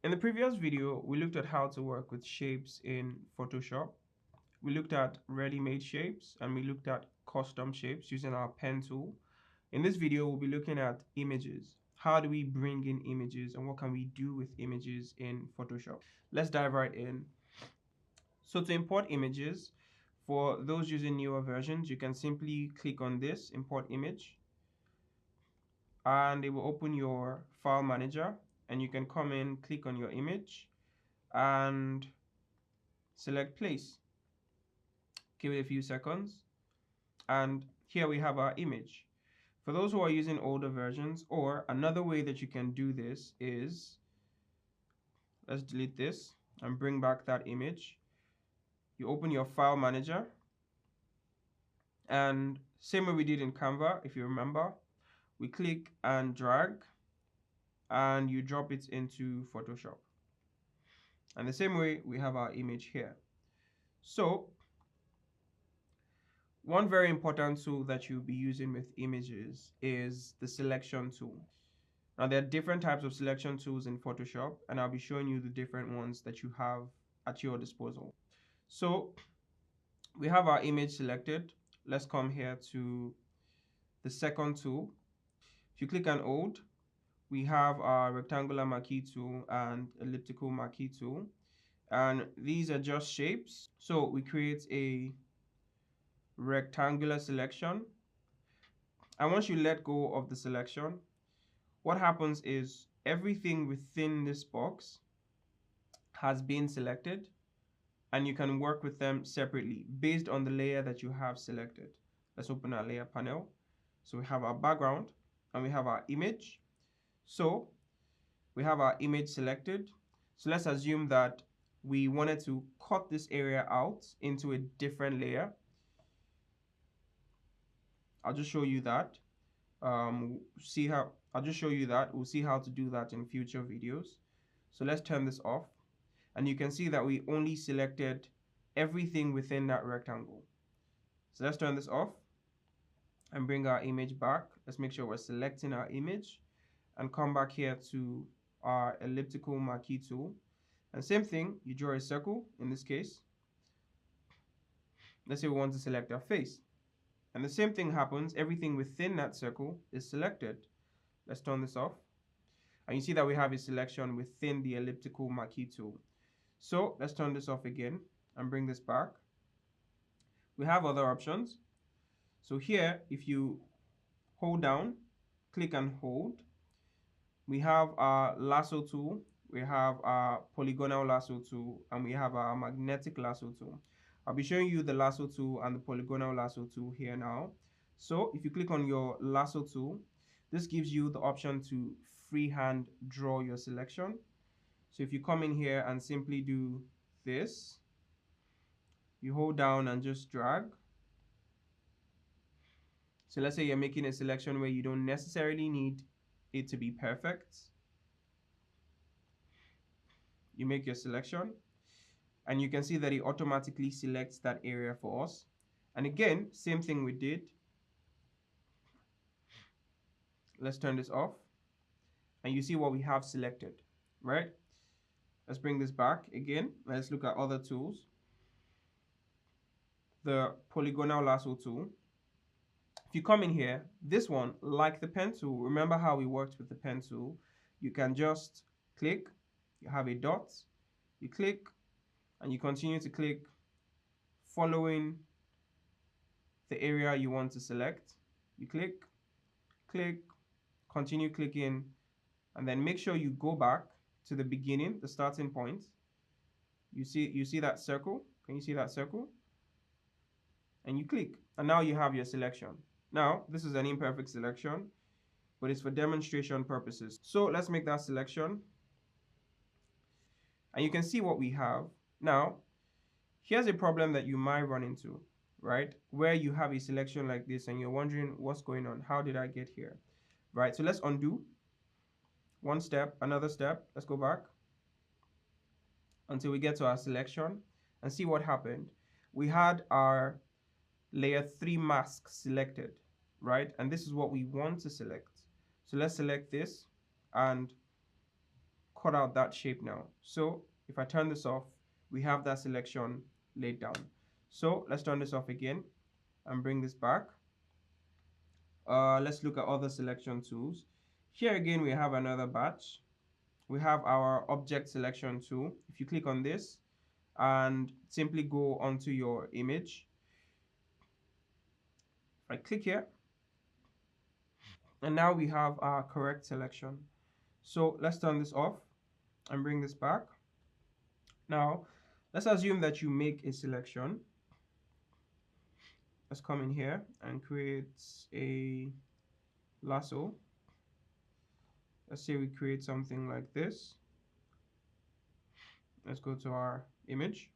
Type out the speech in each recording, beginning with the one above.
In the previous video, we looked at how to work with shapes in Photoshop. We looked at ready-made shapes and we looked at custom shapes using our pen tool. In this video, we'll be looking at images. How do we bring in images and what can we do with images in Photoshop? Let's dive right in. So to import images, for those using newer versions, you can simply click on this, import image, and it will open your file manager and you can come in, click on your image and select place. Give it a few seconds and here we have our image. For those who are using older versions, or another way that you can do this is, let's delete this and bring back that image. You open your file manager and same way we did in Canva, if you remember, we click and drag and you drop it into Photoshop. And the same way we have our image here. So one very important tool that you'll be using with images is the selection tool. Now there are different types of selection tools in Photoshop and I'll be showing you the different ones that you have at your disposal. So we have our image selected. Let's come here to the second tool. If you click and hold, we have our rectangular marquee tool and elliptical marquee tool. And these are just shapes. So we create a rectangular selection. And once you let go of the selection, what happens is everything within this box has been selected and you can work with them separately based on the layer that you have selected. Let's open our layer panel. So we have our background and we have our image. So we have our image selected. So let's assume that we wanted to cut this area out into a different layer. I'll just show you that. I'll just show you that. We'll see how to do that in future videos. So let's turn this off. And you can see that we only selected everything within that rectangle. So let's turn this off and bring our image back. Let's make sure we're selecting our image and come back here to our elliptical marquee tool. And same thing, you draw a circle in this case. Let's say we want to select our face. And the same thing happens, everything within that circle is selected. Let's turn this off. And you see that we have a selection within the elliptical marquee tool. So let's turn this off again and bring this back. We have other options. So here, if you hold down, click and hold, we have our lasso tool, we have our polygonal lasso tool, and we have our magnetic lasso tool. I'll be showing you the lasso tool and the polygonal lasso tool here now. So if you click on your lasso tool, this gives you the option to freehand draw your selection. So if you come in here and simply do this, you hold down and just drag. So let's say you're making a selection where you don't necessarily need it to be perfect. You make your selection and you can see that it automatically selects that area for us. And again, same thing we did. Let's turn this off and you see what we have selected, right? Let's bring this back again. Let's look at other tools. The polygonal lasso tool. If you come in here, this one, like the pen tool, remember how we worked with the pen tool? You can just click, you have a dot, you click, and you continue to click following the area you want to select. You click, click, continue clicking, and then make sure you go back to the beginning, the starting point. You see that circle? Can you see that circle? And you click, and now you have your selection. Now, this is an imperfect selection, but it's for demonstration purposes. So let's make that selection. And you can see what we have. Now, here's a problem that you might run into, right? Where you have a selection like this and you're wondering what's going on. How did I get here? Right, so let's undo. One step, another step. Let's go back until we get to our selection and see what happened. We had our layer 3 mask selected, right? And this is what we want to select. So let's select this and cut out that shape now. So if I turn this off, we have that selection laid down. So let's turn this off again and bring this back. Let's look at other selection tools. Here again, we have another batch. We have our object selection tool. If you click on this and simply go onto your image, I click here, and now we have our correct selection. So let's turn this off and bring this back. Now, let's assume that you make a selection. Let's come in here and create a lasso. Let's say we create something like this. Let's go to our image.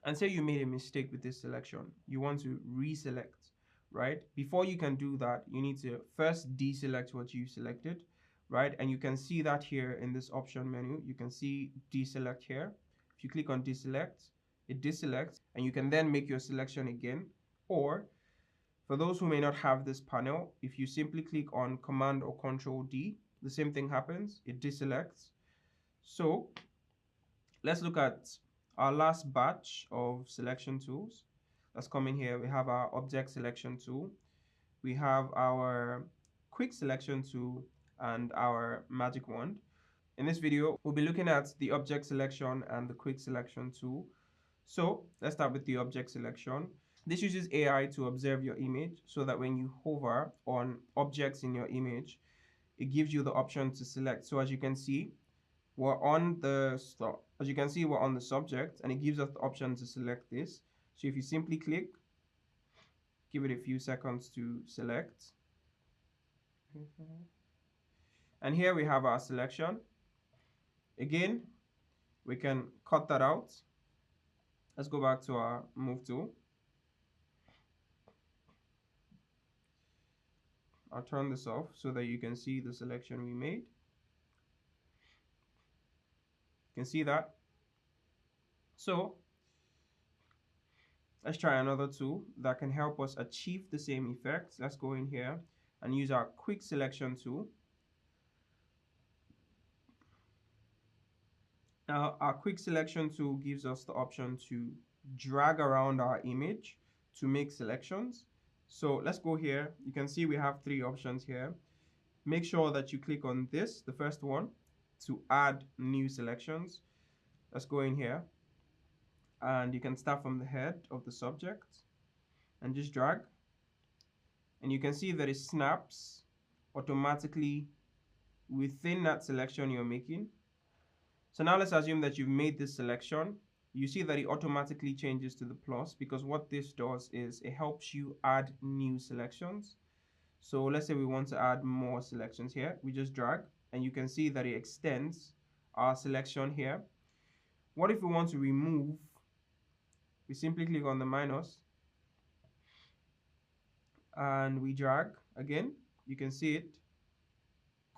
And say you made a mistake with this selection. You want to reselect, right? Before you can do that, you need to first deselect what you selected, right? And you can see that here in this option menu. You can see deselect here. If you click on deselect, it deselects, and you can then make your selection again. Or for those who may not have this panel, if you simply click on Command or Control D, the same thing happens. It deselects. So let's look at our last batch of selection tools. Let's come in here. We have our object selection tool. We have our quick selection tool and our magic wand. In this video, we'll be looking at the object selection and the quick selection tool. So let's start with the object selection. This uses AI to observe your image so that when you hover on objects in your image, it gives you the option to select. So as you can see, we're on the subject, and it gives us the option to select this. So if you simply click, give it a few seconds to select. And here we have our selection. Again, we can cut that out. Let's go back to our move tool. I'll turn this off so that you can see the selection we made. You can see that. So let's try another tool that can help us achieve the same effects. Let's go in here and use our quick selection tool. Now, our quick selection tool gives us the option to drag around our image to make selections. So let's go here. You can see we have three options here. Make sure that you click on this, the first one, to add new selections. Let's go in here, and you can start from the head of the subject and just drag. And you can see that it snaps automatically within that selection you're making. So now let's assume that you've made this selection. You see that it automatically changes to the plus, because what this does is it helps you add new selections. So let's say we want to add more selections here. We just drag, and you can see that it extends our selection here. What if we want to remove? We simply click on the minus and we drag again. You can see it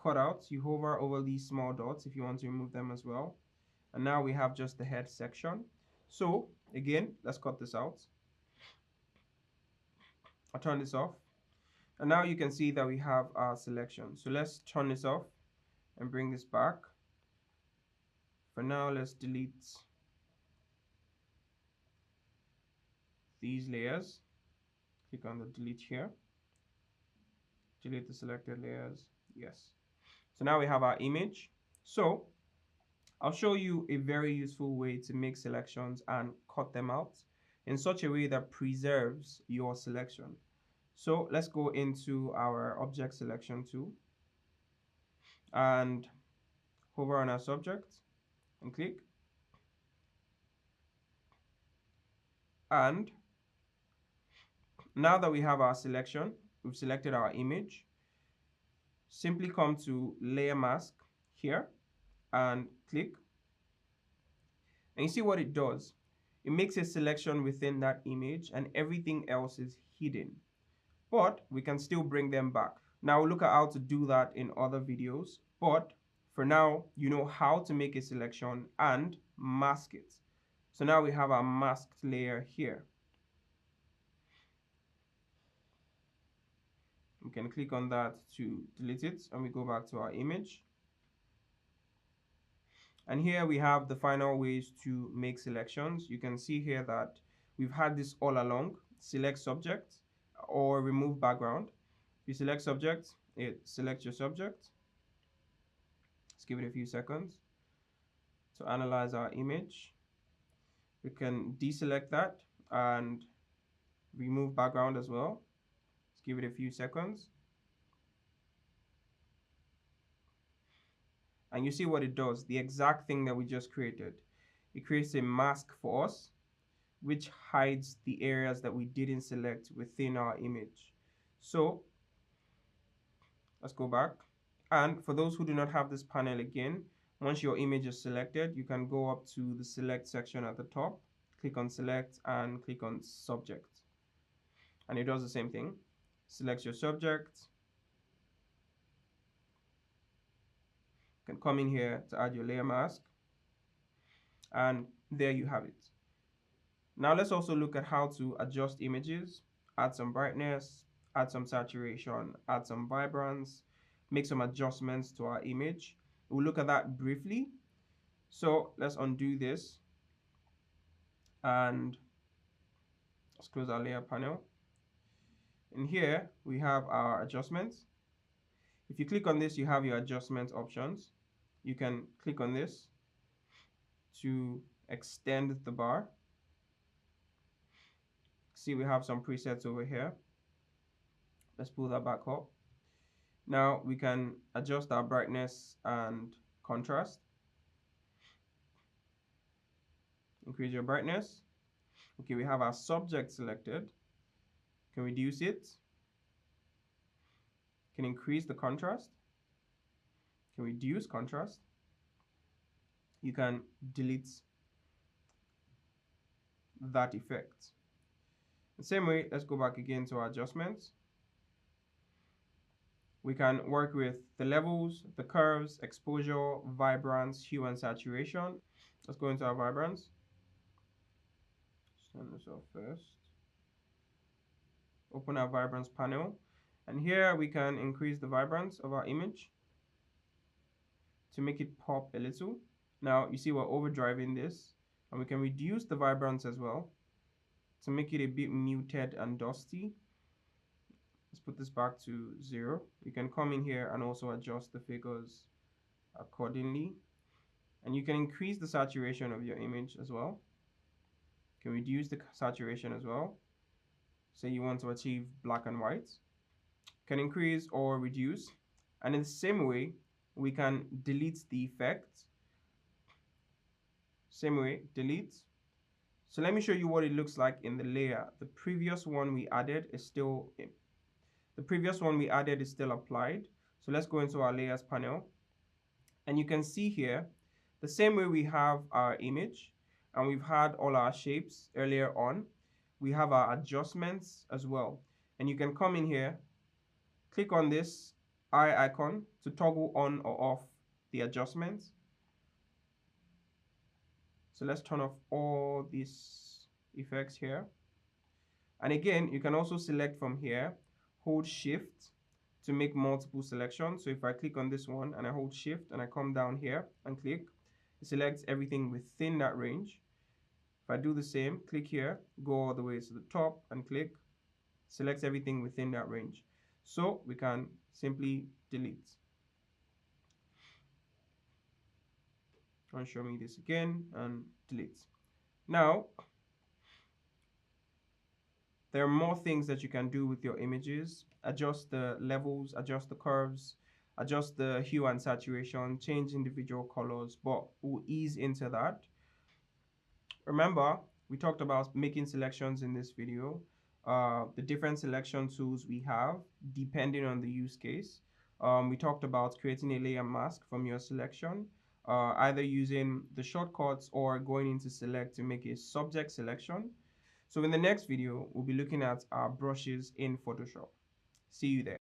cut out. You hover over these small dots if you want to remove them as well. And now we have just the head section. So again, let's cut this out. I'll turn this off. And now you can see that we have our selection. So let's turn this off and bring this back. For now, let's delete these layers. Click on the delete here. Delete the selected layers. Yes. So now we have our image. So I'll show you a very useful way to make selections and cut them out in such a way that preserves your selection. So let's go into our object selection tool and hover on our subject and click. And now that we have our selection, we've selected our image, simply come to layer mask here and click. And you see what it does. It makes a selection within that image and everything else is hidden. But we can still bring them back. Now we'll look at how to do that in other videos. But for now, you know how to make a selection and mask it. So now we have our masked layer here. We can click on that to delete it, and we go back to our image. And here we have the final ways to make selections. You can see here that we've had this all along. Select subject or remove background. If you select subject, it selects your subject. Let's give it a few seconds to analyze our image. We can deselect that and remove background as well. Let's give it a few seconds. And you see what it does, the exact thing that we just created. It creates a mask for us, which hides the areas that we didn't select within our image. So let's go back. And for those who do not have this panel again, once your image is selected, you can go up to the select section at the top, click on select and click on subject. And it does the same thing. Select your subject. You can come in here to add your layer mask. And there you have it. Now let's also look at how to adjust images, add some brightness, add some saturation, add some vibrance, make some adjustments to our image. We'll look at that briefly. So let's undo this and let's close our layer panel. In here, we have our adjustments. If you click on this, you have your adjustment options. You can click on this to extend the bar. See, we have some presets over here. Let's pull that back up. Now we can adjust our brightness and contrast. Increase your brightness. Okay, we have our subject selected. Can reduce it. Can increase the contrast. Can reduce contrast. You can delete that effect. The same way, let's go back again to our adjustments. We can work with the levels, the curves, exposure, vibrance, hue, and saturation. Let's go into our vibrance. Turn this off first. Open our vibrance panel. And here we can increase the vibrance of our image to make it pop a little. Now you see we're overdriving this, and we can reduce the vibrance as well to make it a bit muted and dusty. Let's put this back to 0. You can come in here and also adjust the figures accordingly. And you can increase the saturation of your image as well. You can reduce the saturation as well. Say you want to achieve black and white. You can increase or reduce. And in the same way, we can delete the effect. Same way, delete. So let me show you what it looks like in the layer. The previous one we added is still applied. So let's go into our layers panel. And you can see here, the same way we have our image and we've had all our shapes earlier on, we have our adjustments as well. And you can come in here, click on this eye icon to toggle on or off the adjustments. So let's turn off all these effects here. And again, you can also select from here, hold shift to make multiple selections. So if I click on this one and I hold shift and I come down here and click, it selects everything within that range. If I do the same, click here, go all the way to the top and click, selects everything within that range. So we can simply delete. And show me this again and delete. Now, there are more things that you can do with your images. Adjust the levels, adjust the curves, adjust the hue and saturation, change individual colors, but we'll ease into that. Remember, we talked about making selections in this video, the different selection tools we have depending on the use case. We talked about creating a layer mask from your selection, either using the shortcuts or going into select to make a subject selection. So in the next video, we'll be looking at our brushes in Photoshop. See you there.